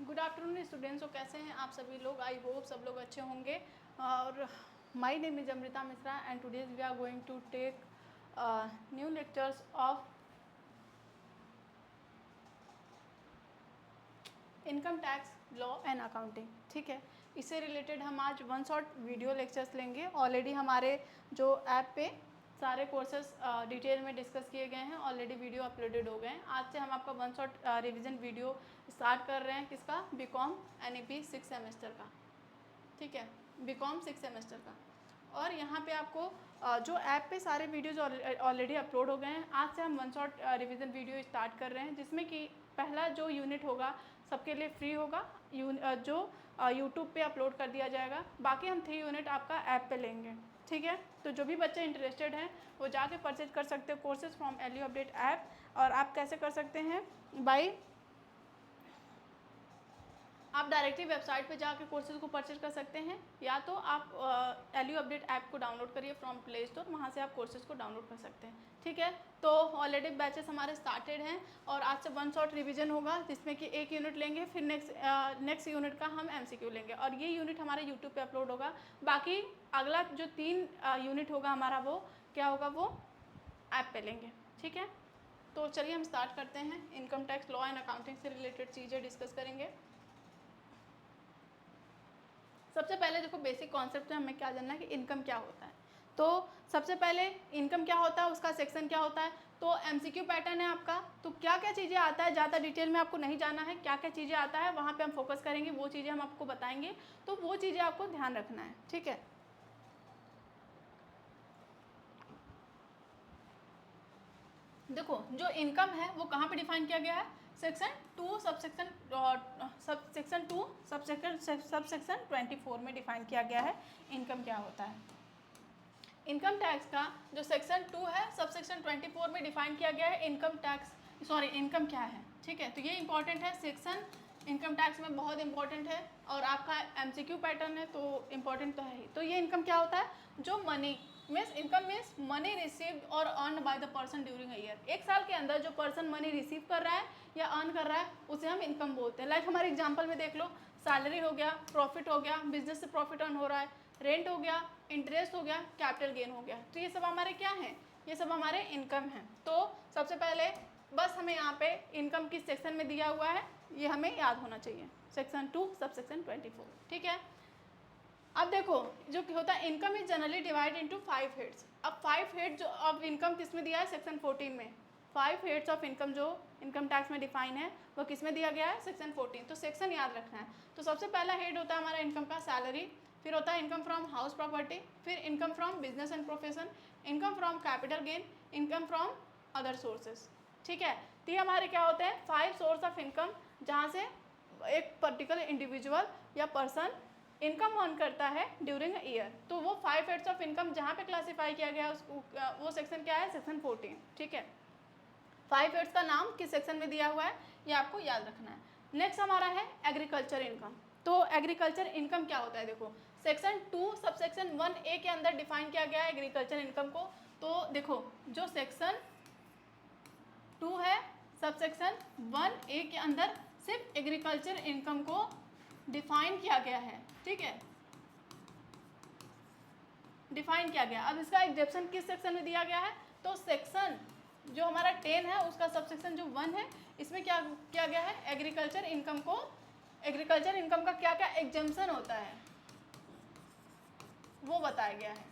Good afternoon students. तो कैसे हैं आप सभी लोग? आई होप सब लोग अच्छे होंगे। और my name is Amrita Mishra and today we are going to take new lectures of income tax law and accounting. ठीक है, इससे रिलेटेड हम आज वन शॉट वीडियो लेक्चर्स लेंगे। ऑलरेडी हमारे जो ऐप पे सारे कोर्सेस डिटेल में डिस्कस किए गए हैं, ऑलरेडी वीडियो अपलोडेड हो गए हैं। आज से हम आपका one shot revision video start कर रहे हैं। किसका? बीकॉम NEP 6 सेमेस्टर का। ठीक है, बीकॉम 6 सेमेस्टर का। और यहाँ पे आपको जो ऐप पे सारे वीडियोज ऑलरेडी अपलोड हो गए हैं। आज से हम one shot revision video start कर रहे हैं, जिसमें कि पहला जो यूनिट होगा सबके लिए फ्री होगा, जो यूट्यूब पे अपलोड कर दिया जाएगा। बाकी हम 3 यूनिट आपका ऐप पे लेंगे। ठीक है, तो जो भी बच्चे इंटरेस्टेड हैं वो जाके परचेज कर सकते हैं courses from LU update app. और आप कैसे कर सकते हैं? बाई आप डायरेक्टली वेबसाइट पे जाके कोर्सेज को परचेज कर सकते हैं, या तो आप एलयू अपडेट ऐप को डाउनलोड करिए फ्रॉम प्ले स्टोर, वहाँ से आप कोर्सेज को डाउनलोड कर सकते हैं। ठीक है, तो ऑलरेडी बैचेस हमारे स्टार्टेड हैं और आज से वन शॉट रिवीजन होगा, जिसमें कि एक यूनिट लेंगे, फिर नेक्स्ट यूनिट का हम MCQ लेंगे और ये यूनिट हमारे यूट्यूब पे अपलोड होगा। बाकी अगला जो 3 यूनिट होगा हमारा, वो क्या होगा? वो ऐप पे लेंगे। ठीक है, तो चलिए हम स्टार्ट करते हैं। Income tax law and accounting से रिलेटेड चीज़ें डिस्कस करेंगे। सबसे पहले देखो, बेसिक कॉन्सेप्ट में हमें क्या जानना है कि इनकम क्या होता है। तो सबसे पहले इनकम क्या होता है, उसका सेक्शन क्या होता है। तो MCQ पैटर्न है आपका, तो क्या क्या चीज़ें आता है, ज़्यादा डिटेल में आपको नहीं जाना है। क्या क्या चीज़ें आता है वहाँ पे हम फोकस करेंगे, वो चीज़ें हम आपको बताएंगे, तो वो चीज़ें आपको ध्यान रखना है। ठीक है, देखो जो इनकम है वो कहाँ पे डिफाइन किया गया है? सेक्शन 2 सबसेक्शन 24 में डिफाइन किया गया है इनकम क्या होता है। इनकम टैक्स का जो सेक्शन 2 है सबसेक्शन 24 में डिफाइन किया गया है इनकम क्या है। ठीक है, तो ये इंपॉर्टेंट है, सेक्शन इनकम टैक्स में बहुत इंपॉर्टेंट है और आपका MCQ पैटर्न है तो इम्पॉर्टेंट तो है ही। तो ये इनकम क्या होता है? जो money means income means money received और earn by the person during a year. एक साल के अंदर जो पर्सन मनी रिसीव कर रहा है या अर्न कर रहा है उसे हम इनकम बोलते हैं। लाइक हमारे एग्जांपल में देख लो, सैलरी हो गया, प्रॉफिट हो गया, बिजनेस से प्रॉफिट अर्न हो रहा है, रेंट हो गया, इंटरेस्ट हो गया, कैपिटल गेन हो गया। तो ये सब हमारे क्या हैं? ये सब हमारे इनकम हैं। तो सबसे पहले बस हमें यहाँ पे इनकम किस सेक्शन में दिया हुआ है ये हमें याद होना चाहिए, सेक्शन 2 सबसेक्शन 24। ठीक है, अब देखो जो होता है income is generally divide into 5 heads. अब 5 हेड जो ऑफ इनकम किस में दिया है? सेक्शन 14 में। 5 हेड्स ऑफ इनकम जो इनकम टैक्स में डिफाइन है वो किस में दिया गया है? सेक्शन 14। तो सेक्शन याद रखना है। तो सबसे पहला हेड होता है हमारा इनकम का सैलरी, फिर होता है इनकम फ्रॉम हाउस प्रॉपर्टी, फिर income from business and profession, income from capital gain, income from other sources. ठीक है, तो ये हमारे क्या होते हैं? 5 सोर्स ऑफ इनकम, जहाँ से एक पर्टिकुलर इंडिविजुअल या पर्सन इनकम अर्न करता है ड्यूरिंग अ ईयर। तो वो 5 हेड्स ऑफ इनकम जहाँ पे क्लासीफाई किया गया है उसको वो सेक्शन क्या है? सेक्शन 14। ठीक है, 5 हेड्स का नाम किस सेक्शन में दिया हुआ है ये आपको याद रखना है। नेक्स्ट हमारा है एग्रीकल्चर इनकम। तो एग्रीकल्चर इनकम क्या होता है? देखो सेक्शन 2 सबसेक्शन 1A के अंदर डिफाइन किया गया है एग्रीकल्चर इनकम को। तो देखो जो सेक्शन 2 है सबसेक्शन 1A के अंदर सिर्फ एग्रीकल्चर इनकम को डिफाइन किया गया है। ठीक है, डिफाइन किया गया। अब इसका एग्जेप्शन किस सेक्शन में दिया गया है? तो सेक्शन जो हमारा 10 है उसका सबसेक्शन जो 1 है, इसमें क्या किया गया है? एग्रीकल्चर इनकम का क्या क्या एग्जेम्पशन होता है वो बताया गया है।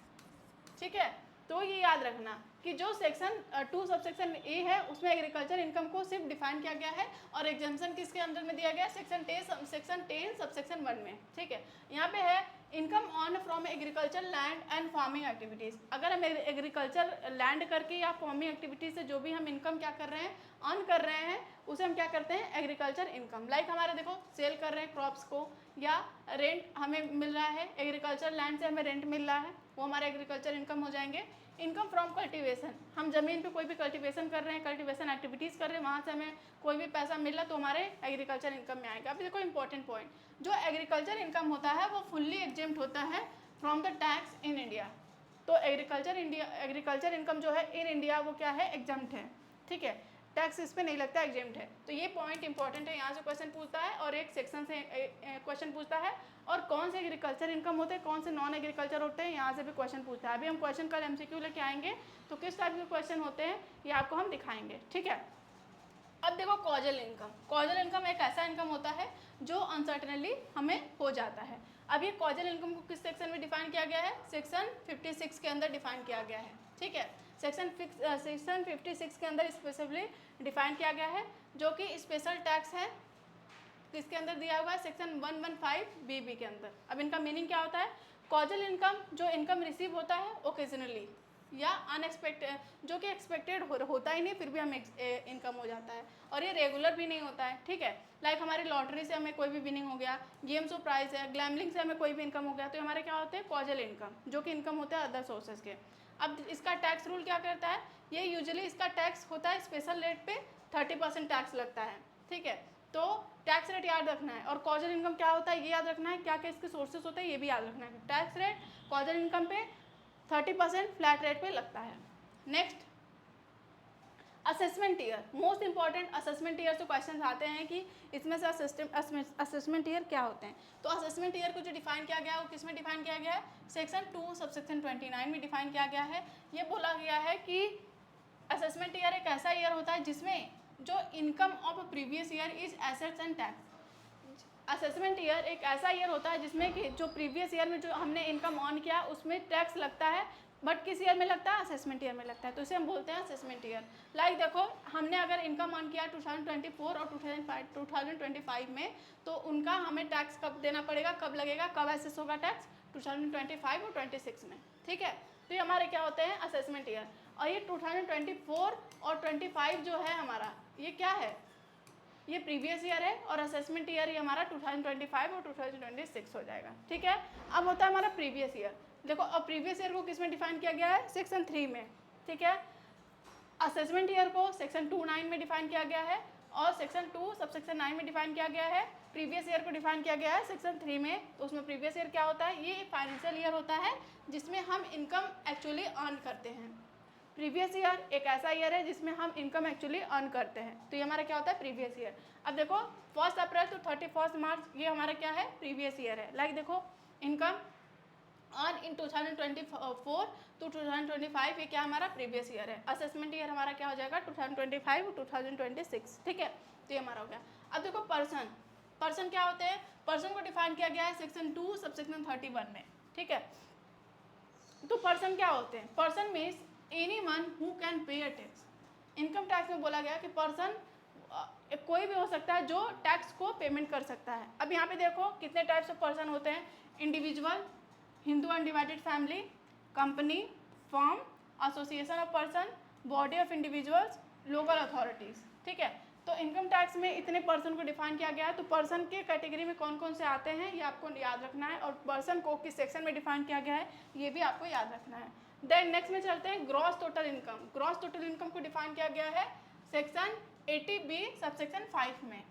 ठीक है, तो ये याद रखना कि जो सेक्शन 2 सबसेक्शन A है उसमें एग्रीकल्चर इनकम को सिर्फ डिफाइन किया गया है और एग्जेम्पशन किसके अंदर में दिया गया है? सेक्शन 10 सबसेक्शन 1 में। ठीक है, यहाँ पे है income on from agriculture land and farming activities. अगर हम एग्रीकल्चर लैंड करके या फार्मिंग एक्टिविटीज से जो भी हम इनकम क्या कर रहे हैं? अर्न कर रहे हैं, उसे हम क्या करते हैं? Agriculture income. लाइक हमारे देखो सेल कर रहे हैं क्रॉप्स को, या रेंट हमें मिल रहा है, एग्रीकल्चर लैंड से हमें रेंट मिल रहा है, वो हमारे एग्रीकल्चर इनकम हो जाएंगे। इनकम फ्रॉम कल्टीवेशन, हम ज़मीन पे कोई भी कल्टीवेशन कर रहे हैं, कल्टीवेशन एक्टिविटीज़ कर रहे हैं, वहाँ से हमें कोई भी पैसा मिल रहा तो हमारे एग्रीकल्चर इनकम में आएगा। अभी देखो इंपॉर्टेंट पॉइंट, जो एग्रीकल्चर इनकम होता है वो फुल्ली एग्जेम्प्ट होता है from the tax in India. तो एग्रीकल्चर इनकम जो है इन इंडिया वो क्या है? एग्जम्प्ट है। ठीक है, टैक्स इस पे नहीं लगता, एग्जेम्प्ट है। तो ये पॉइंट इंपॉर्टेंट है, यहाँ से क्वेश्चन पूछता है और एक सेक्शन से क्वेश्चन पूछता है, और कौन से एग्रीकल्चर इनकम होते हैं, कौन से नॉन एग्रीकल्चर होते हैं, यहाँ से भी क्वेश्चन पूछता है। अभी हम क्वेश्चन कल MCQ लेके आएंगे, तो किस टाइप के क्वेश्चन होते हैं ये आपको हम दिखाएंगे, ठीक है। अब देखो कॉजल इनकम, कॉजल इनकम एक ऐसा इनकम होता है जो अनसर्टनली हमें हो जाता है। अब ये कॉजल इनकम को किस सेक्शन में डिफाइन किया गया है, सेक्शन 56 के अंदर डिफाइन किया गया है, ठीक है। सेक्शन 56 के अंदर स्पेसिफिकली डिफाइन किया गया है, जो कि स्पेशल टैक्स है, किसके अंदर दिया हुआ है, सेक्शन 115BB के अंदर। अब इनका मीनिंग क्या होता है, कॉजल इनकम जो इनकम रिसीव होता है ओकेजनली या अनएक्सपेक्टेड, जो कि एक्सपेक्टेड होता ही नहीं फिर भी हमें इनकम हो जाता है, और ये रेगुलर भी नहीं होता है, ठीक है। लाइक हमारी लॉटरी से हमें कोई भी विनिंग हो गया, गेम्स ऑफ प्राइज है, ग्लैमलिंग से हमें कोई भी इनकम हो गया, तो हमारे क्या होते हैं कॉजल इनकम, जो कि इनकम होता है अदर सोर्सेज के। अब इसका टैक्स रूल क्या करता है, ये यूजुअली इसका टैक्स होता है स्पेशल रेट पे 30% टैक्स लगता है, ठीक है। तो टैक्स रेट याद रखना है, और कॉजल इनकम क्या होता है ये याद रखना है, क्या क्या इसके सोर्सेज होते हैं ये भी याद रखना है। टैक्स रेट कॉजल इनकम पे 30% फ्लैट रेट पे लगता है। Next assessment year, most important assessment year से क्वेश्चन आते हैं कि इसमें से असेसमेंट ईयर क्या होते हैं। तो असेसमेंट ईयर को जो डिफाइन किया गया है वो किस में डिफाइन किया गया है, सेक्शन 2 सबसेक्शन 29 में डिफाइन किया गया है। ये बोला गया है कि असेसमेंट ईयर एक ऐसा ईयर होता है जिसमें जो income of previous year is assets and tax. Assessment year एक ऐसा ईयर होता है जिसमें कि जो प्रीवियस ईयर में जो हमने इनकम ऑन किया उसमें टैक्स लगता है, बट किस ईयर में लगता है, असेसमेंट ईयर में लगता है, तो इसे हम बोलते हैं असेसमेंट ईयर। लाइक देखो हमने अगर इनकम ऑन किया 2024 और 2025 में, तो उनका हमें टैक्स कब देना पड़ेगा, कब लगेगा, कब एसेस होगा टैक्स, 2025 और 26 में, ठीक है। तो ये हमारे क्या होते हैं असेसमेंट ईयर। और ये 2024 और 25 जो है हमारा ये क्या है, ये प्रीवियस ईयर है, और असेसमेंट ईयर ये हमारा 2025 और 2026 हो जाएगा, ठीक है। अब होता है हमारा प्रीवियस ईयर। देखो अब प्रीवियस ईयर को किस में डिफाइन किया गया है, सेक्शन 3 में, ठीक है। असेसमेंट ईयर को सेक्शन 29 में डिफाइन किया गया है, और सेक्शन 2 सबसेक्शन 9 में डिफाइन किया गया है। प्रीवियस ईयर को डिफाइन किया गया है सेक्शन 3 में। तो उसमें प्रीवियस ईयर क्या होता है, ये फाइनेंशियल ईयर होता है जिसमें हम इनकम एक्चुअली अर्न करते हैं। प्रीवियस ईयर एक ऐसा ईयर है जिसमें हम इनकम एक्चुअली अर्न करते हैं, तो ये हमारा क्या होता है प्रीवियस ईयर। अब देखो 1 अप्रैल टू 31 मार्च ये हमारा क्या है, प्रीवियस ईयर है। लाइक देखो इनकम अर्न इन 2024 टू 2025 ये क्या हमारा प्रीवियस ईयर है। असेसमेंट ईयर हमारा क्या हो जाएगा 2025 2026, ठीक है। तो ये हमारा हो गया। अब देखो पर्सन, पर्सन क्या होते हैं, पर्सन को डिफाइन किया गया है सेक्शन 2 सबसेक्शन 31 में, ठीक है। तो पर्सन क्या होते हैं, person means anyone who can pay a tax. Income tax में बोला गया कि पर्सन कोई भी हो सकता है जो टैक्स को पेमेंट कर सकता है। अब यहाँ पे देखो कितने टाइप्स ऑफ पर्सन होते हैं, individual, Hindu undivided family, company, firm, association of person, body of individuals, local authorities, ठीक है। तो इनकम टैक्स में इतने पर्सन को डिफाइन किया गया है। तो पर्सन के कैटेगरी में कौन कौन से आते हैं ये आपको याद रखना है, और पर्सन को किस सेक्शन में डिफाइन किया गया है ये भी आपको याद रखना है। देन नेक्स्ट में चलते हैं gross total income. Gross total income को डिफाइन किया गया है सेक्शन 80B सबसेक्शन 5 में।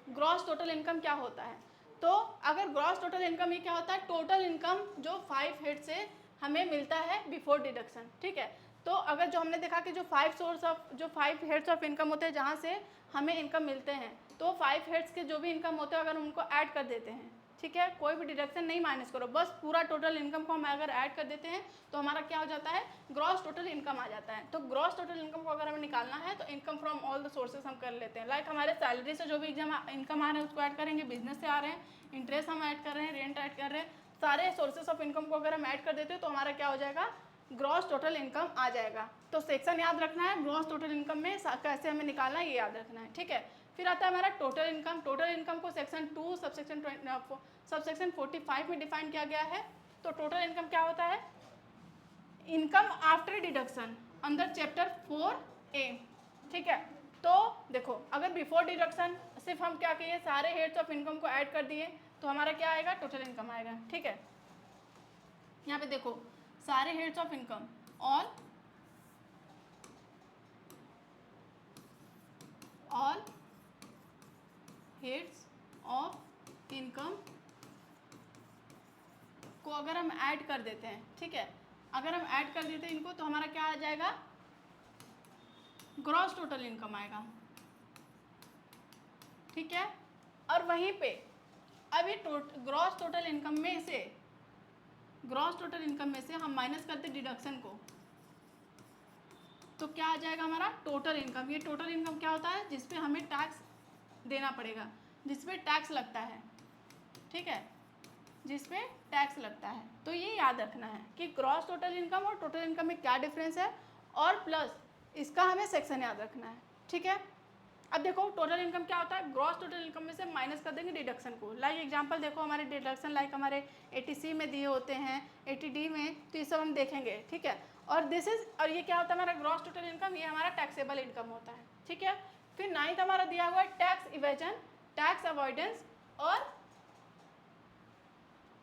ग्रॉस टोटल इनकम क्या होता है, तो अगर ग्रॉस टोटल इनकम ये क्या होता है, टोटल इनकम जो 5 हेड से हमें मिलता है बिफोर डिडक्शन, ठीक है। तो अगर जो हमने देखा कि जो 5 हेड्स ऑफ इनकम होते हैं जहाँ से हमें इनकम मिलते हैं, तो 5 हेड्स के जो भी इनकम होते हैं अगर उनको ऐड कर देते हैं, ठीक है, कोई भी डिडक्शन नहीं माइनस करो, बस पूरा टोटल इनकम को हम अगर ऐड कर देते हैं तो हमारा क्या हो जाता है, ग्रॉस टोटल इनकम आ जाता है। तो ग्रॉस टोटल इनकम को अगर हमें निकालना है तो income from all the sources हम कर लेते हैं। लाइक हमारे सैलरी से जो भी इनकम आ रहे हैं उसको ऐड करेंगे, बिजनेस से आ रहे हैं, इंटरेस्ट हम ऐड कर रहे हैं, रेंट ऐड कर रहे हैं, सारे सोर्सेज ऑफ इनकम को अगर हम ऐड कर देते हैं तो हमारा क्या हो जाएगा, ग्रॉस टोटल इनकम आ जाएगा। तो सेक्शन याद रखना है, ग्रॉस टोटल इनकम में कैसे हमें निकालना है ये याद रखना है, ठीक है। फिर आता है हमारा टोटल इनकम। टोटल इनकम को सेक्शन 2 सबसेक्शन 45 में डिफाइन किया गया है। तो टोटल इनकम क्या होता है, income after deduction under chapter 4A, ठीक है। तो देखो अगर बिफोर डिडक्शन सिर्फ हम क्या किए, सारे हेड्स ऑफ इनकम को ऐड कर दिए तो हमारा क्या आएगा, टोटल इनकम आएगा, ठीक है। यहाँ पे देखो सारे heads of income, all heads of income को अगर हम ऐड कर देते हैं, ठीक है, अगर हम ऐड कर देते हैं इनको तो हमारा क्या आ जाएगा, ग्रॉस टोटल इनकम आएगा, ठीक है। और वहीं पे अब ये ग्रॉस टोटल इनकम में से, ग्रॉस टोटल इनकम में से हम माइनस करते डिडक्शन को, तो क्या आ जाएगा हमारा टोटल इनकम। ये टोटल इनकम क्या होता है, जिसपे हमें टैक्स देना पड़ेगा, जिसपे टैक्स लगता है, ठीक है, जिसपे टैक्स लगता है। तो ये याद रखना है कि ग्रॉस टोटल इनकम और टोटल इनकम में क्या डिफरेंस है, और प्लस इसका हमें सेक्शन याद रखना है, ठीक है। अब देखो टोटल इनकम क्या होता है, ग्रॉस टोटल इनकम में से माइनस कर देंगे डिडक्शन को। लाइक एग्जांपल देखो, हमारे डिडक्शन लाइक हमारे 80C में दिए होते हैं, 80D में, तो ये सब हम देखेंगे, ठीक है। और दिस इज, और ये क्या होता है हमारा ग्रॉस टोटल इनकम, ये हमारा टैक्सेबल इनकम होता है, ठीक है। फिर 9th हमारा दिया हुआ है टैक्स इवेजन, टैक्स अवॉइडेंस और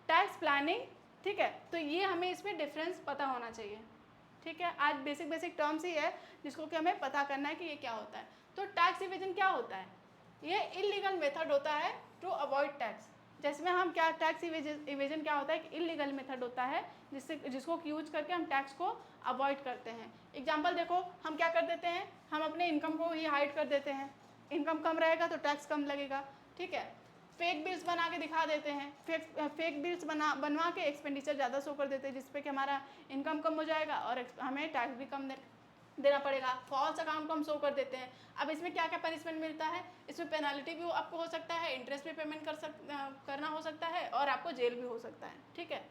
टैक्स प्लानिंग, ठीक है। तो ये हमें इसमें डिफरेंस पता होना चाहिए, ठीक है। आज बेसिक बेसिक टर्म्स ही है जिसको कि हमें पता करना है कि ये क्या होता है। तो टैक्स इवेजन क्या होता है, ये इलीगल मेथड होता है टू अवॉइड टैक्स। जिसमें हम क्या, टैक्स इवेजन क्या होता है, एक इलीगल मेथड होता है जिसको यूज करके हम टैक्स को अवॉइड करते हैं। एग्जांपल देखो, हम क्या कर देते हैं, हम अपने इनकम को ही हाइड कर देते हैं, इनकम कम रहेगा तो टैक्स कम लगेगा, ठीक है। फेक बिल्स बना के दिखा देते हैं, फेक बिल्स बनवा के एक्सपेंडिचर ज़्यादा शो कर देते हैं, जिसपे कि हमारा इनकम कम हो जाएगा और हमें टैक्स भी कम देना पड़ेगा। फॉल्स अकाउंट को हम शो कर देते हैं। अब इसमें क्या क्या पनिशमेंट मिलता है, इसमें पेनल्टी भी आपको हो सकता है, इंटरेस्ट भी पेमेंट करना हो सकता है, और आपको जेल भी हो सकता है, ठीक है।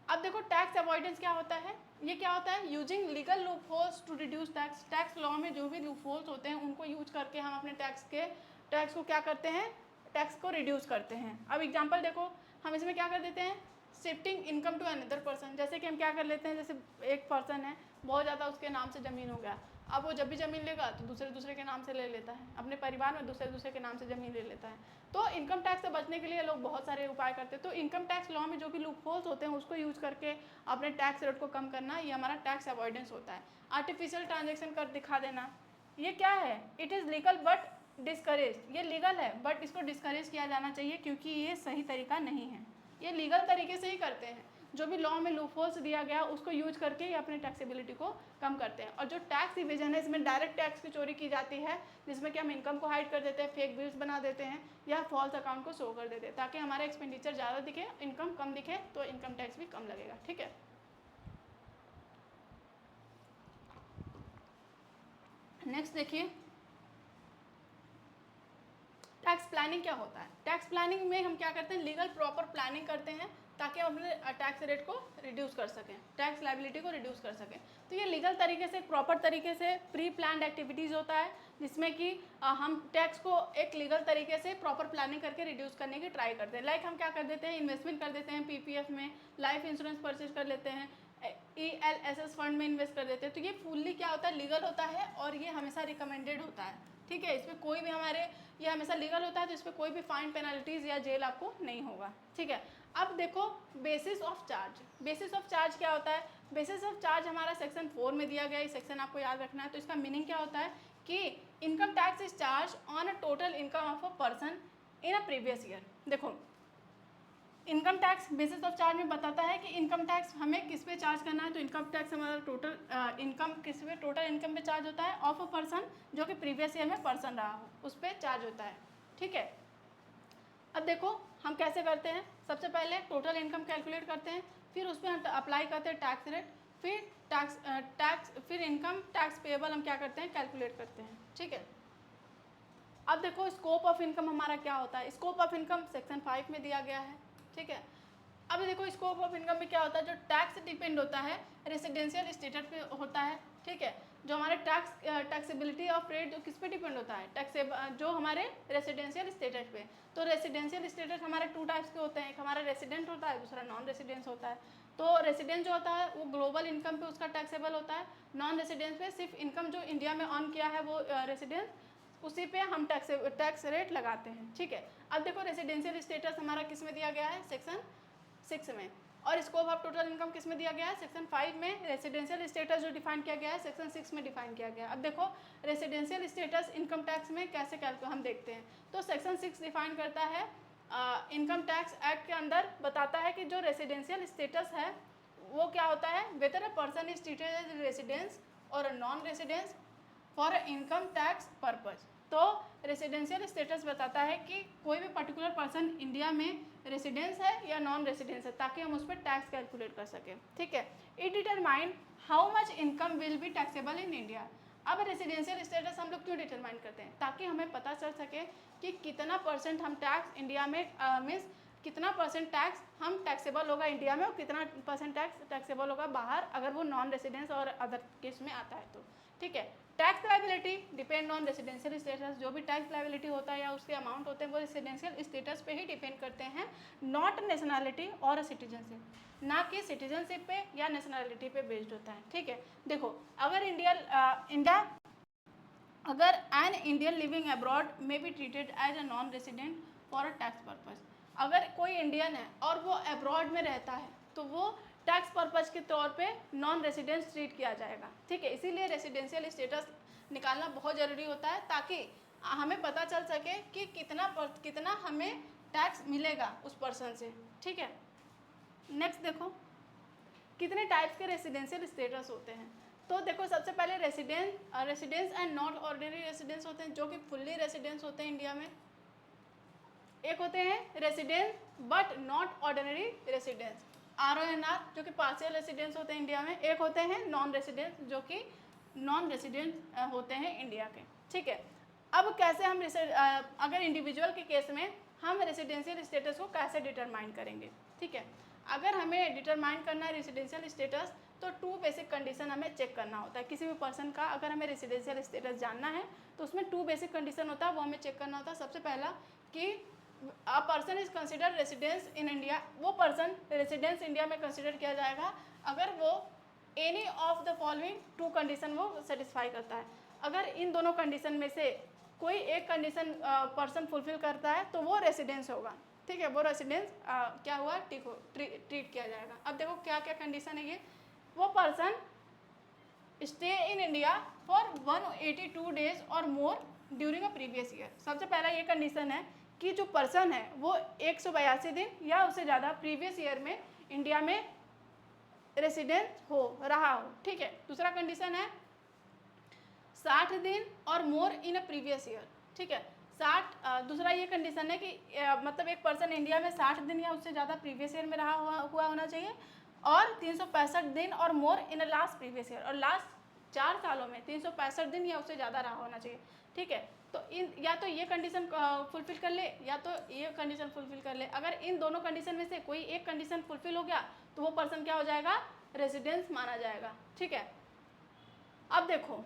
अब देखो टैक्स अवॉइडेंस क्या होता है, ये क्या होता है, using legal loopholes to reduce tax. Tax law में जो भी लूप होल्स होते हैं उनको यूज करके हम अपने टैक्स को क्या करते हैं, टैक्स को रिड्यूस करते हैं। अब एग्जांपल देखो, हम इसमें क्या कर देते हैं, shifting income to another person. जैसे कि हम क्या कर लेते हैं, जैसे एक पर्सन है, बहुत ज़्यादा उसके नाम से ज़मीन हो गया, अब वो जब भी ज़मीन लेगा तो दूसरे के नाम से ले लेता है, अपने परिवार में दूसरे के नाम से ज़मीन ले लेता है। तो इनकम टैक्स से बचने के लिए लोग बहुत सारे उपाय करते हैं। तो इनकम टैक्स लॉ में जो भी लूप होल्स होते हैं उसको यूज करके अपने टैक्स रेट को कम करना, ये हमारा टैक्स अवॉइडेंस होता है। आर्टिफिशियल ट्रांजेक्शन कर दिखा देना, ये क्या है, it is legal but discourage. ये लीगल है बट इसको डिस्करेज किया जाना चाहिए, क्योंकि ये सही तरीका नहीं है। ये लीगल तरीके से ही करते हैं, जो भी लॉ में लूपहोल्स दिया गया उसको यूज करके ये अपने टैक्सेबिलिटी को कम करते हैं। और जो टैक्स इवेजन है, इसमें डायरेक्ट टैक्स की चोरी की जाती है, जिसमें कि हम इनकम को हाइड कर देते हैं, फेक बिल्स बना देते हैं, या फॉल्स अकाउंट को शो कर देते हैं, ताकि हमारा एक्सपेंडिचर ज़्यादा दिखे, इनकम कम दिखे, तो इनकम टैक्स भी कम लगेगा, ठीक है। नेक्स्ट देखिए, टैक्स प्लानिंग क्या होता है। टैक्स प्लानिंग में हम क्या करते हैं, लीगल प्रॉपर प्लानिंग करते हैं ताकि हम अपने टैक्स रेट को रिड्यूस कर सकें, टैक्स लायबिलिटी को रिड्यूस कर सकें। तो ये लीगल तरीके से, प्रॉपर तरीके से प्री प्लान्ड एक्टिविटीज़ होता है, जिसमें कि हम टैक्स को एक लीगल तरीके से प्रॉपर प्लानिंग करके रिड्यूस करने की ट्राई करते हैं। लाइक हम क्या कर देते हैं, इन्वेस्टमेंट कर देते हैं PPF में, लाइफ इंश्योरेंस परचेज कर लेते हैं, ELSS फंड में इन्वेस्ट कर देते हैं। तो ये फुल्ली क्या होता है, लीगल होता है, और ये हमेशा रिकमेंडेड होता है, ठीक है। इसमें कोई भी ये हमेशा लीगल होता है, तो इस पर कोई भी फाइन, पेनल्टीज या जेल आपको नहीं होगा, ठीक है। अब देखो basis of charge. Basis of charge क्या होता है, बेसिस ऑफ चार्ज हमारा सेक्शन 4 में दिया गया है, सेक्शन आपको याद रखना है। तो इसका मीनिंग क्या होता है कि income tax is charge on a total income of a person in a previous year. देखो income tax basis of charge में बताता है कि इनकम टैक्स हमें किस पे चार्ज करना है। तो इनकम टैक्स हमारा टोटल इनकम किस पे, टोटल इनकम पे चार्ज होता है ऑफ अ पर्सन, जो कि प्रीवियस ईयर में पर्सन रहा हो, उस पर चार्ज होता है, ठीक है। अब देखो हम कैसे करते हैं, सबसे पहले टोटल इनकम कैलकुलेट करते हैं, फिर उस पर हम अप्लाई करते हैं टैक्स रेट, फिर इनकम टैक्स पेएबल हम क्या करते हैं, कैलकुलेट करते हैं, ठीक है। अब देखो स्कोप ऑफ इनकम हमारा क्या होता है। स्कोप ऑफ इनकम सेक्शन 5 में दिया गया है, ठीक है। अब देखो स्कोप ऑफ इनकम में क्या होता है, जो टैक्स डिपेंड होता है रेसिडेंशियल स्टेटस पे होता है, ठीक है। जो हमारे टैक्सेबिलिटी ऑफ रेट जो किस पे डिपेंड होता है, जो हमारे रेसिडेंशियल स्टेटस पे। तो रेसिडेंशियल स्टेटस हमारे 2 टाइप्स के होते हैं, एक हमारा रेसिडेंट होता है, दूसरा नॉन रेसिडेंस होता है। तो रेसिडेंट जो होता है वो ग्लोबल इनकम पे उसका टैक्सेबल होता है, नॉन रेसिडेंस पे सिर्फ इनकम जो इंडिया में अर्न किया है वो रेसिडेंस, उसी पे हम टैक्स रेट लगाते हैं, ठीक है। अब देखो रेसिडेंशियल स्टेटस हमारा किस में दिया गया है, सेक्शन 6 में, और स्कोप ऑफ टोटल इनकम किस में दिया गया है, सेक्शन 5 में। रेसिडेंशियल स्टेटस जो डिफाइन किया गया है सेक्शन 6 में डिफाइन किया गया है। अब देखो रेसिडेंशियल स्टेटस इनकम टैक्स में कैसे हम देखते हैं। तो सेक्शन 6 डिफाइन करता है इनकम टैक्स एक्ट के अंदर बताता है कि जो रेसिडेंशियल स्टेटस है वो क्या होता है, whether a person is treated as residence और non residence for income tax purpose. तो रेसिडेंशियल स्टेटस बताता है कि कोई भी पर्टिकुलर पर्सन इंडिया में रेसिडेंस है या नॉन रेसिडेंस है, ताकि हम उस पर टैक्स कैलकुलेट कर सकें। ठीक है, it determine how much income will be taxable in India. अब रेसिडेंशियल स्टेटस हम लोग क्यों डिटरमाइन करते हैं? ताकि हमें पता चल सके कि कितना परसेंट हम टैक्स इंडिया में मीन्स कितना परसेंट टैक्स हम टैक्सेबल होगा इंडिया में और कितना परसेंट टैक्स टैक्सेबल होगा बाहर, अगर वो नॉन रेसिडेंस और अदर केस में आता है तो। ठीक है, tax liability depend on residential status. जो भी टैक्स लायबिलिटी होता है या उसके अमाउंट होते हैं वो रेसिडेंशियल स्टेटस पे ही डिपेंड करते हैं, नॉट नेशनैलिटी और सिटीजनशिप, ना कि सिटीजनशिप पे या नेशनैलिटी पे बेस्ड होता है। ठीक है, देखो अगर अगर an Indian living abroad may be treated as a non resident for a tax purpose. अगर कोई इंडियन है और वो अब्रॉड में रहता है तो वो टैक्स पर्पज के तौर पे नॉन रेसिडेंट ट्रीट किया जाएगा। ठीक है, इसीलिए रेसिडेंशियल स्टेटस निकालना बहुत ज़रूरी होता है, ताकि हमें पता चल सके कि कितना हमें टैक्स मिलेगा उस पर्सन से। ठीक है, नेक्स्ट देखो कितने टाइप्स के रेसिडेंशियल स्टेटस होते हैं। तो देखो सबसे पहले residence and not ordinary residence होते हैं, जो कि फुल्ली रेसिडेंस होते हैं इंडिया में। एक होते हैं residence but not ordinary residence, RONR, जो कि पार्शियल रेसिडेंस होते हैं इंडिया में। एक होते हैं नॉन रेसिडेंस, जो कि नॉन रेसिडेंट होते हैं इंडिया के। ठीक है, अब कैसे हम अगर इंडिविजुअल के केस में हम रेसिडेंशियल स्टेटस को कैसे डिटरमाइन करेंगे। ठीक है, अगर हमें डिटरमाइन करना है रेसिडेंशियल स्टेटस तो 2 बेसिक कंडीशन हमें चेक करना होता है किसी भी पर्सन का। अगर हमें रेसिडेंशियल स्टेटस जानना है तो उसमें 2 बेसिक कंडीशन होता है, वो हमें चेक करना होता है। सबसे पहला कि अ person is consider residence in India, वो पर्सन रेसिडेंस इंडिया में कंसिडर किया जाएगा अगर वो any of the following 2 condition वो सेटिस्फाई करता है। अगर इन दोनों कंडीशन में से कोई एक कंडीशन पर्सन फुलफिल करता है तो वो रेसिडेंस होगा। ठीक है, वो रेसिडेंस क्या हुआ ट्रीट किया जाएगा। अब देखो क्या क्या कंडीशन है ये। वो person stay in India for 182 days और more during a previous year. सबसे पहला ये कंडीशन है कि जो पर्सन है वो 182 दिन या उससे ज़्यादा प्रीवियस ईयर में इंडिया में रेसिडेंट रहा हो। ठीक है, दूसरा कंडीशन है 60 दिन और मोर इन अ प्रीवियस ईयर। ठीक है, दूसरा ये कंडीशन है कि मतलब एक पर्सन इंडिया में 60 दिन या उससे ज़्यादा प्रीवियस ईयर में रहा हुआ होना चाहिए और 365 दिन और मोर इन लास्ट प्रीवियस ईयर, और लास्ट 4 सालों में 365 दिन या उससे ज़्यादा रहा होना चाहिए। ठीक है, तो या तो ये कंडीशन फुलफिल कर ले या तो ये कंडीशन फुलफिल कर ले। अगर इन दोनों कंडीशन में से कोई एक कंडीशन फुलफिल हो गया तो वो पर्सन क्या हो जाएगा, रेसिडेंस माना जाएगा। ठीक है, अब देखो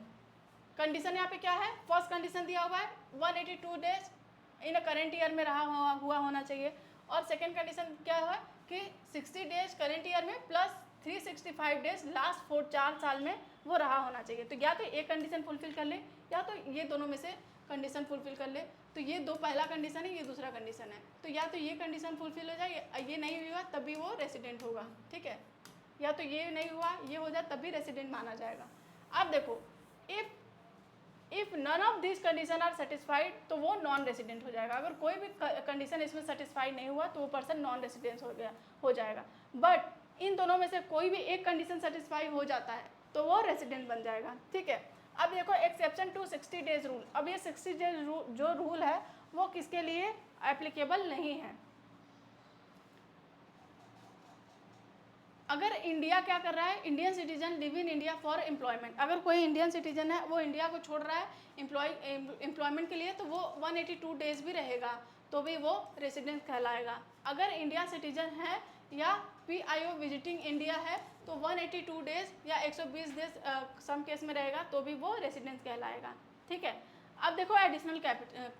कंडीशन यहाँ पे क्या है। फर्स्ट कंडीशन दिया हुआ है 182 डेज इन करेंट ईयर में रहा हुआ होना चाहिए, और सेकेंड कंडीशन क्या है कि 60 डेज करेंट ईयर में प्लस 365 डेज लास्ट 4 साल में वो रहा होना चाहिए। तो या तो एक कंडीशन फुलफिल कर ले या तो ये दोनों में से कंडीशन फुलफिल कर ले। तो ये दो पहला कंडीशन है, ये दूसरा कंडीशन है। तो या तो ये कंडीशन फुलफिल हो जाए, ये नहीं हुआ तब भी वो रेसिडेंट होगा। ठीक है, या तो ये नहीं हुआ ये हो जाए तब भी रेसिडेंट माना जाएगा। अब देखो if none of this condition are satisfied तो वो नॉन रेसिडेंट हो जाएगा। अगर कोई भी कंडीशन इसमें सेटिस्फाइड नहीं हुआ तो वो पर्सन नॉन रेसिडेंट हो जाएगा। बट इन दोनों में से कोई भी एक कंडीशन सेटिस्फाई हो जाता है तो वो रेसिडेंट बन जाएगा। ठीक है, अब देखो एक्सेप्शन टू 60 डेज रूल। अब ये 60 डेज जो रूल है वो किसके लिए एप्लीकेबल नहीं है। अगर इंडिया क्या कर रहा है, Indian citizen live in India for employment, अगर कोई इंडियन सिटीजन है वो इंडिया को छोड़ रहा है एम्प्लॉयमेंट के लिए तो वो 182 डेज भी रहेगा तो भी वो रेसिडेंट कहलाएगा। अगर इंडिया सिटीजन है या PIO विजिटिंग इंडिया है तो 182 डेज या 120 डेज सम केस में रहेगा तो भी वो रेसिडेंट कहलाएगा। ठीक है, अब देखो एडिशनल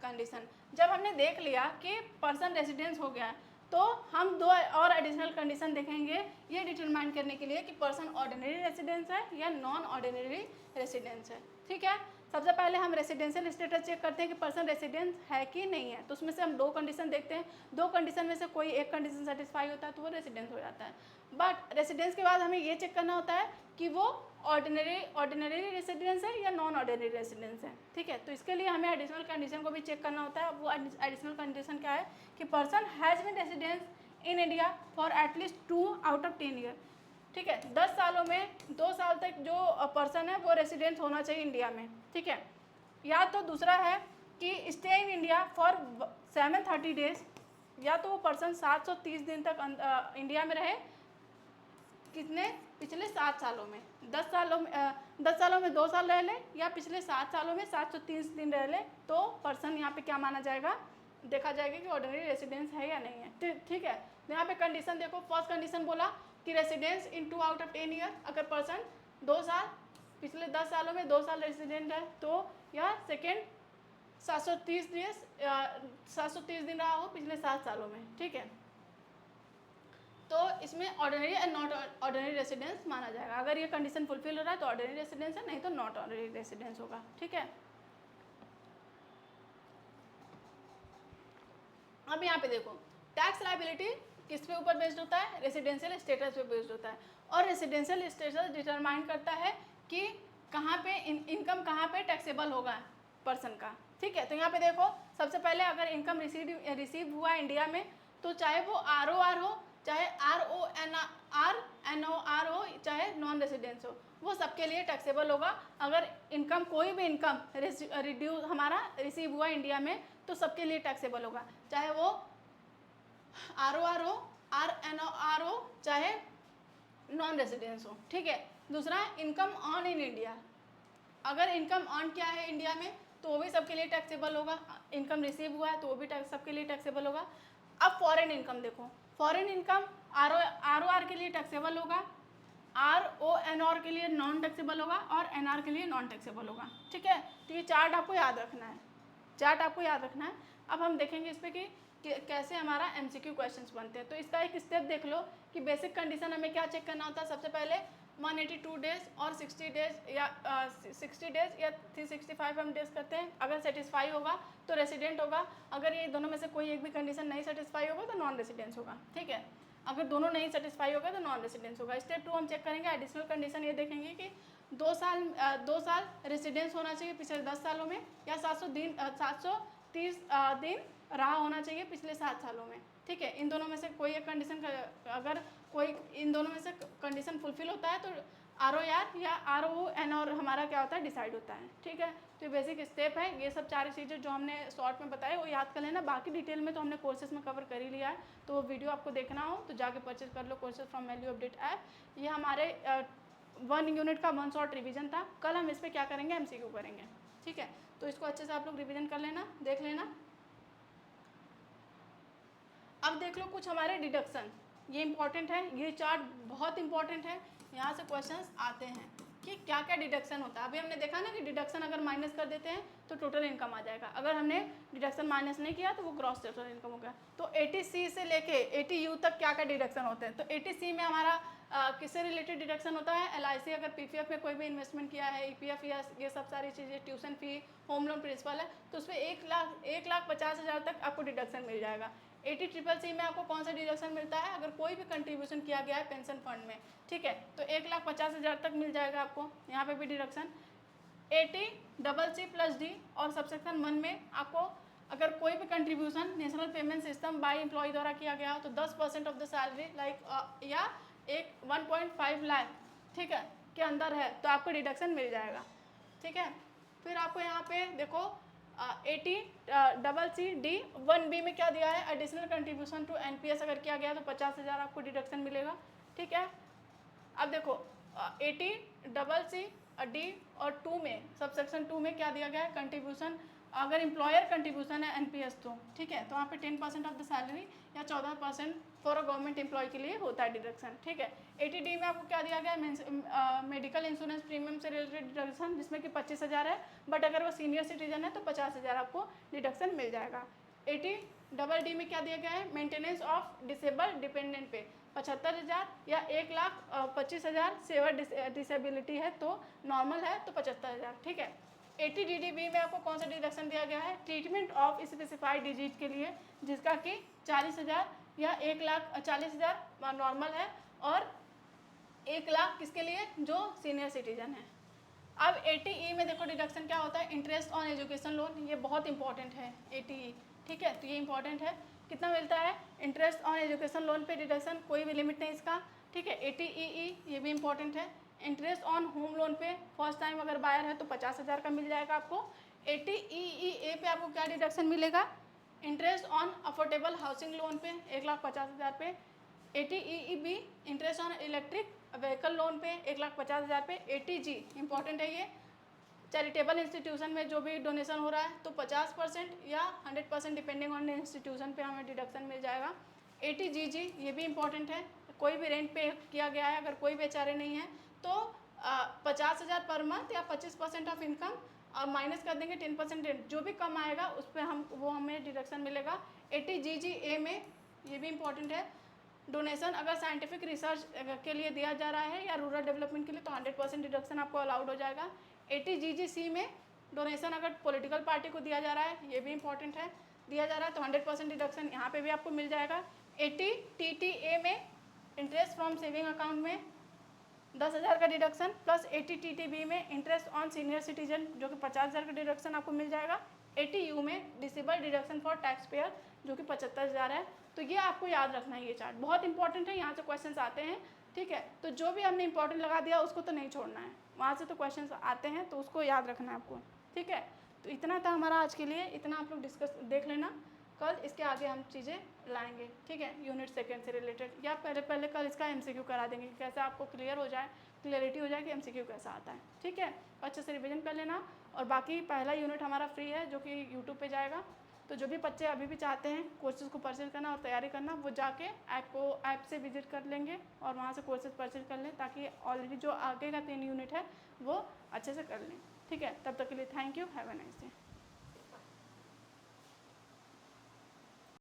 कंडीशन। जब हमने देख लिया कि पर्सन रेसिडेंस हो गया तो हम 2 और एडिशनल कंडीशन देखेंगे ये डिटरमाइन करने के लिए कि पर्सन ऑर्डिनरी रेसिडेंस है या नॉन ऑर्डिनरी रेसिडेंस है। ठीक है, सबसे पहले हम रेसिडेंशियल स्टेटस चेक करते हैं कि पर्सन रेसिडेंस है कि नहीं है। तो उसमें से हम 2 कंडीशन देखते हैं, 2 कंडीशन में से कोई एक कंडीशन सेटिस्फाई होता है तो वो रेसिडेंस हो जाता है। बट रेसिडेंस के बाद हमें ये चेक करना होता है कि वो ऑर्डिनरी रेसिडेंस है या नॉन ऑर्डिनरी रेसिडेंस है। ठीक है, तो इसके लिए हमें एडिशनल कंडीशन को भी चेक करना होता है। वो एडिशनल कंडीशन क्या है कि person has been residence in India for at least 2 out of 10 year. ठीक है। 10 सालों में 2 साल तक जो पर्सन है वो रेसिडेंट होना चाहिए इंडिया में, ठीक है। या तो दूसरा है कि stay in India for 730 days, या तो वो पर्सन 730 दिन तक इंडिया में रहे, कितने, पिछले 7 सालों में। 10 सालों में 2 साल रह ले, या पिछले 7 सालों में 730 दिन रह ले, तो पर्सन यहाँ पे क्या माना जाएगा, देखा जाएगा कि ऑर्डिनरी रेसिडेंस है या नहीं है, ठीक है। यहाँ पे कंडीशन देखो, फर्स्ट कंडीशन बोला कि residence in 2 out of 10 year, अगर पर्सन 2 साल, पिछले 10 सालों में 2 साल रेसिडेंट है तो, या सेकेंड 730 दिन रहा हो पिछले 7 सालों में, ठीक है। तो इसमें ordinary and not ordinary residence माना जाएगा। अगर ये कंडीशन फुलफिल हो रहा है तो ऑर्डिनरी रेसिडेंस है, नहीं तो नॉट ऑर्डिनरी रेसिडेंस होगा, ठीक है। अब यहाँ पे देखो, टैक्स लायबिलिटी किस पे ऊपर बेस्ड होता है, रेसिडेंशियल स्टेटस पे बेस्ड होता है, और रेसिडेंशियल स्टेटस डिटरमाइन करता है कि कहाँ पे इनकम कहाँ पे टैक्सेबल होगा पर्सन का, ठीक है। तो यहाँ पे देखो, सबसे पहले अगर इनकम रिसीव हुआ इंडिया में, तो चाहे वो ROR हो, चाहे RONR हो, चाहे नॉन रेसिडेंस हो, वो सबके लिए टैक्सेबल होगा। अगर इनकम, कोई भी इनकम रिड्यूस हमारा रिसीव हुआ इंडिया में, तो सबके लिए टैक्सेबल होगा, चाहे वो ROR हो, RNR हो, चाहे नॉन रेसिडेंस हो, ठीक है। दूसरा, इनकम अर्न इन इंडिया, अगर इनकम अर्न किया है इंडिया में तो वो भी सबके लिए टैक्सेबल होगा। इनकम रिसीव हुआ है तो वो भी सबके लिए टैक्सेबल होगा। अब फॉरेन इनकम देखो, फॉरेन इनकम ROR के लिए टैक्सेबल होगा, RONR के लिए नॉन टैक्सेबल होगा, और NR के लिए नॉन टैक्सेबल होगा, ठीक है। तो ये चार्ट आपको याद रखना है, चार्ट आपको याद रखना है। अब हम देखेंगे इस पर कि कैसे हमारा MCQ क्वेश्चंस बनते हैं। तो इसका एक स्टेप देख लो कि बेसिक कंडीशन हमें क्या चेक करना होता है। सबसे पहले 182 डेज और 60 डेज या 60 डेज या 365 हम डेज करते हैं। अगर सेटिस्फाई होगा तो रेसिडेंट होगा, अगर ये दोनों में से कोई एक भी कंडीशन नहीं सेटिस्फाई होगा तो नॉन रेसिडेंस होगा, ठीक है। अगर दोनों नहीं सेटिस्फाई होगा तो नॉन रेसिडेंस होगा। स्टेप 2 हम चेक करेंगे, एडिशनल कंडीशन ये देखेंगे कि 2 साल रेसिडेंस होना चाहिए पिछले 10 सालों में, या 730 दिन रहा होना चाहिए पिछले 7 सालों में, ठीक है। इन दोनों में से कोई एक कंडीशन, अगर कोई इन दोनों में से कंडीशन फुलफिल होता है तो ROR या RONR हमारा क्या होता है, डिसाइड होता है, ठीक है। तो ये बेसिक स्टेप है। ये सब 4 चीज़ें जो हमने शॉर्ट में बताए वो याद कर लेना, बाकी डिटेल में तो हमने कोर्सेज में कवर कर ही लिया है। तो वो वीडियो आपको देखना हो तो जाके परचेज कर लो, courses from value update app. ये हमारे 1 यूनिट का 1 शॉर्ट रिविजन था। कल हम इस पर क्या करेंगे, MCQ करेंगे, ठीक है। तो इसको अच्छे से आप लोग रिविजन कर लेना, देख लेना। अब देख लो कुछ हमारे डिडक्शन, ये इंपॉर्टेंट है, ये चार्ट बहुत इंपॉर्टेंट है। यहाँ से क्वेश्चंस आते हैं कि क्या क्या डिडक्शन होता है। अभी हमने देखा ना कि डिडक्शन अगर माइनस कर देते हैं तो टोटल इनकम आ जाएगा, अगर हमने डिडक्शन माइनस नहीं किया तो वो ग्रॉस टोटल इनकम हो गया। तो 80C से लेके 80U तक क्या क्या डिडक्शन होते हैं। तो 80C में हमारा किससे रिलेटेड डिडक्शन होता है, LIC अगर PPF में कोई भी इन्वेस्टमेंट किया है, EPF या ये सब सारी चीज़ें, tuition fee, home loan principal है, तो उसमें 1,50,000 तक आपको डिडक्शन मिल जाएगा। 80CCC में आपको कौन सा डिडक्शन मिलता है, अगर कोई भी कंट्रीब्यूशन किया गया है पेंशन फंड में, ठीक है, तो 1,50,000 तक मिल जाएगा आपको, यहाँ पे भी डिडक्शन। 80CC+D और सबसेक्शन 1 में आपको अगर कोई भी contribution national payment system by employ द्वारा किया गया हो तो 10% ऑफ द सैलरी लाइक या 1.5 लाख, ठीक है, के अंदर है तो आपको डिडक्शन मिल जाएगा, ठीक है। फिर आपको यहाँ पे देखो 80CCD 1B में क्या दिया है, एडिशनल कंट्रीब्यूशन टू NPS अगर किया गया तो 50,000 आपको डिडक्शन मिलेगा, ठीक है। अब देखो 80CCD और 2 में, सबसेक्शन 2 में क्या दिया गया है, कंट्रीब्यूशन अगर एम्प्लॉयर कंट्रीब्यूशन है NPS तो, ठीक है, तो वहाँ पे 10% ऑफ द सैलरी या 14% फॉर अ गवर्नमेंट एम्प्लॉय के लिए होता है डिडक्शन, ठीक है। 80D में आपको क्या दिया गया है, मेडिकल इंश्योरेंस प्रीमियम से रिलेटेड डिडक्शन जिसमें कि 25,000 है, बट अगर वो सीनियर सिटीजन है तो 50,000 आपको डिडक्शन मिल जाएगा। 80DD में क्या दिया गया है, मेंटेनेंस ऑफ डिसेबल डिपेंडेंट पे 75,000 या 1,25,000 सेवर डिसेबिलिटी है तो नॉर्मल है तो 75,000, ठीक है। 80DDB में आपको कौन सा डिडक्शन दिया गया है, ट्रीटमेंट ऑफ स्पेसिफाइड डिजीज के लिए जिसका कि 40,000 या 1,40,000 नॉर्मल है और 1 लाख किसके लिए, जो सीनियर सिटीजन है। अब 80E में देखो डिडक्शन क्या होता है, इंटरेस्ट ऑन एजुकेशन लोन, ये बहुत इंपॉर्टेंट है 80E, ठीक है, तो ये इंपॉर्टेंट है। कितना मिलता है इंटरेस्ट ऑन एजुकेशन लोन पे डिडक्शन, कोई भी लिमिट नहीं इसका, ठीक है। ATEE ये भी इम्पॉर्टेंट है। इंटरेस्ट ऑन होम लोन पे फर्स्ट टाइम अगर बायर है तो 50,000 का मिल जाएगा आपको। ATEEA पे आपको क्या डिडक्शन मिलेगा? Interest on affordable housing loan पे 1,50,000 पे। ATEEB interest on electric vehicle loan पे 1,50,000 पे। ATG इंपॉर्टेंट है ये, चैरिटेबल इंस्टीट्यूशन में जो भी डोनेशन हो रहा है तो 50% या 100% डिपेंडिंग ऑन इंस्टीट्यूशन पे हमें डिडक्शन मिल जाएगा। ATGG ये भी इम्पॉर्टेंट है, कोई भी रेंट पे किया गया है, अगर कोई बेचारे नहीं है तो 50,000 पर मंथ या 25% ऑफ इनकम और माइनस कर देंगे 10% रेंट, जो भी कम आएगा उस पर हमें डिडक्शन मिलेगा। ATGGA में ये भी इम्पॉर्टेंट है, डोनेशन अगर साइंटिफिक रिसर्च के लिए दिया जा रहा है या रूरल डेवलपमेंट के लिए तो 100% डिडक्शन आपको अलाउड हो जाएगा। ATGGC में डोनेशन अगर पॉलिटिकल पार्टी को दिया जा रहा है, ये भी इम्पॉर्टेंट है, दिया जा रहा है तो 100% डिडक्शन यहाँ पे भी आपको मिल जाएगा। ATTTA में इंटरेस्ट फ्रॉम सेविंग अकाउंट में 10,000 का डिडक्शन प्लस ATTTB में इंटरेस्ट ऑन सीनियर सिटीजन जो कि 50,000 का डिडक्शन आपको मिल जाएगा। ATU में disable deduction for tax payer जो कि 75,000 है। तो ये आपको याद रखना है, ये चार्ट बहुत इंपॉर्टेंट है, यहाँ से क्वेश्चंस आते हैं। ठीक है, तो जो भी हमने इंपॉर्टेंट लगा दिया उसको तो नहीं छोड़ना है, वहाँ से तो क्वेश्चंस आते हैं तो उसको याद रखना है आपको। ठीक है, तो इतना था हमारा आज के लिए, इतना आप लोग डिस्कस देख लेना, कल इसके आगे हम चीज़ें लाएंगे। ठीक है, यूनिट सेकंड से रिलेटेड या पहले कल इसका MCQ करा देंगे, कैसे आपको क्लियर हो जाए, क्लियरिटी हो जाए कि MCQ कैसा आता है। ठीक है, अच्छे से रिवीजन कर लेना। और बाकी पहला यूनिट हमारा फ्री है जो कि यूट्यूब पे जाएगा, तो जो भी बच्चे अभी भी चाहते हैं कोर्सेज़ को परचेज करना और तैयारी करना, वो जाके ऐप से विजिट कर लेंगे और वहाँ से कोर्सेज परचेज कर लें, ताकि ऑलरेडी जो आगे का 3 यूनिट है वो अच्छे से कर लें। ठीक है, तब तक के लिए thank you, have a nice day.